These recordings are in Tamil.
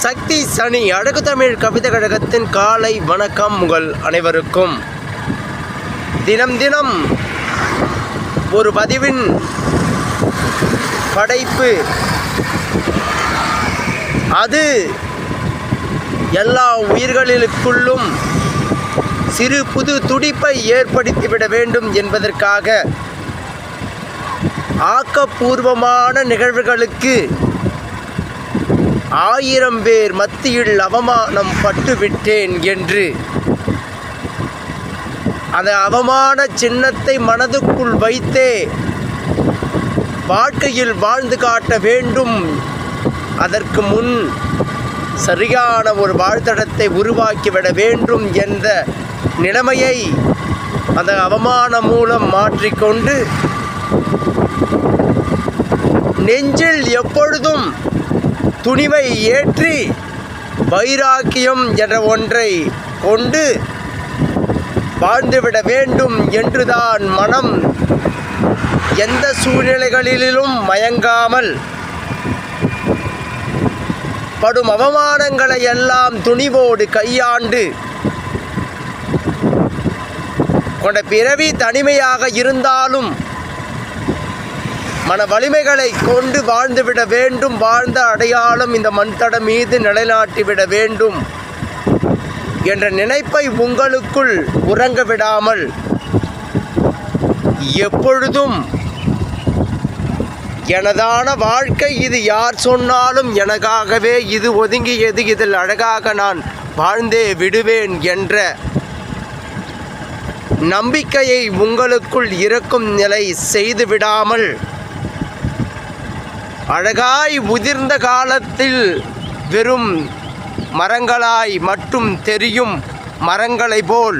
சக்தி சனி அழகு தமிழ் கவிதை கழகத்தின் காலை வணக்கம் உங்கள் அனைவருக்கும். தினம் தினம் ஒரு பதிவின் படைப்பு, அது எல்லா உயிர்களுக்குள்ளும் சிறு புது துடிப்பை ஏற்படுத்திவிட வேண்டும் என்பதற்காக ஆக்கப்பூர்வமான நிகழ்வுகளுக்கு 1000 பேர் மத்தியில் அவமானம் பட்டுவிட்டேன் என்று அந்த அவமான சின்னத்தை மனதுக்குள் வைத்தே வாழ்க்கையில் வாழ்ந்து காட்ட வேண்டும். அதற்கு முன் சரியான ஒரு வாழ்த்தடத்தை உருவாக்கிவிட வேண்டும் என்ற நிலைமையை அந்த அவமானம் மூலம் மாற்றிக்கொண்டு நெஞ்சில் எப்பொழுதும் துணிவை ஏற்றி வைராக்கியம் என்ற ஒன்றை கொண்டு வாழ்ந்துவிட வேண்டும் என்றுதான் மனம் எந்த சூழ்நிலைகளிலும் மயங்காமல் படும் அவமானங்களை எல்லாம் துணிவோடு கையாண்டு கொண்ட பிறவி தனிமையாக இருந்தாலும் மன வலிமைகளை கொண்டு வாழ்ந்துவிட வேண்டும். வாழ்ந்த அடையாளம் இந்த மண்தடம் மீது நிலைநாட்டிவிட வேண்டும் என்ற நினைப்பை உங்களுக்குள் உறங்க விடாமல் எப்பொழுதும் எனதான வாழ்க்கை, இது யார் சொன்னாலும் எனக்காகவே இது ஒதுங்கியது, இதில் அழகாக நான் வாழ்ந்தே விடுவேன் என்ற நம்பிக்கையை உங்களுக்குள் இருக்கும் நிலை செய்து விடாமல் அழகாய் உதிர்ந்த காலத்தில் வெறும் மரங்களாய் மட்டும் தெரியும் மரங்களை போல்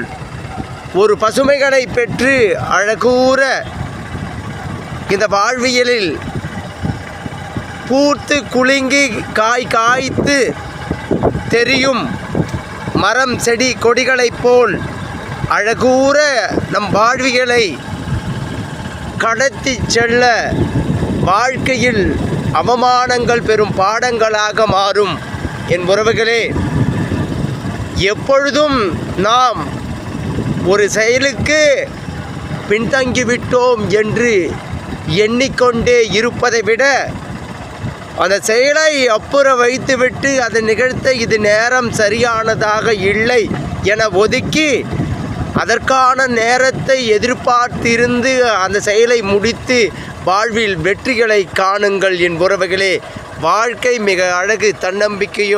ஒரு பசுமைகளை பெற்று அழகூற இந்த வாழ்வியலில் பூத்து குலுங்கி காய்த்து தெரியும் மரம் செடி கொடிகளைப் போல் அழகூற நம் வாழ்வியலை கடத்தி செல்ல வாழ்க்கையில் அவமானங்கள் பெரும் பாடங்களாக மாறும். என் உறவுகளே, எப்பொழுதும் நாம் ஒரு செயலுக்கு பின்தங்கிவிட்டோம் என்று எண்ணிக்கொண்டே இருப்பதை விட அந்த செயலை அப்புறம் வைத்துவிட்டு அதை நிகழ்த்த இது நேரம் சரியானதாக இல்லை என ஒதுக்கி அதற்கான நேரத்தை எதிர்பார்த்திருந்து அந்த செயலை முடித்து வாழ்வில் வெற்றிகளை காணுங்கள். என் உறவுகளே, வாழ்க்கை மிக அழகு. தன்னம்பிக்கையோ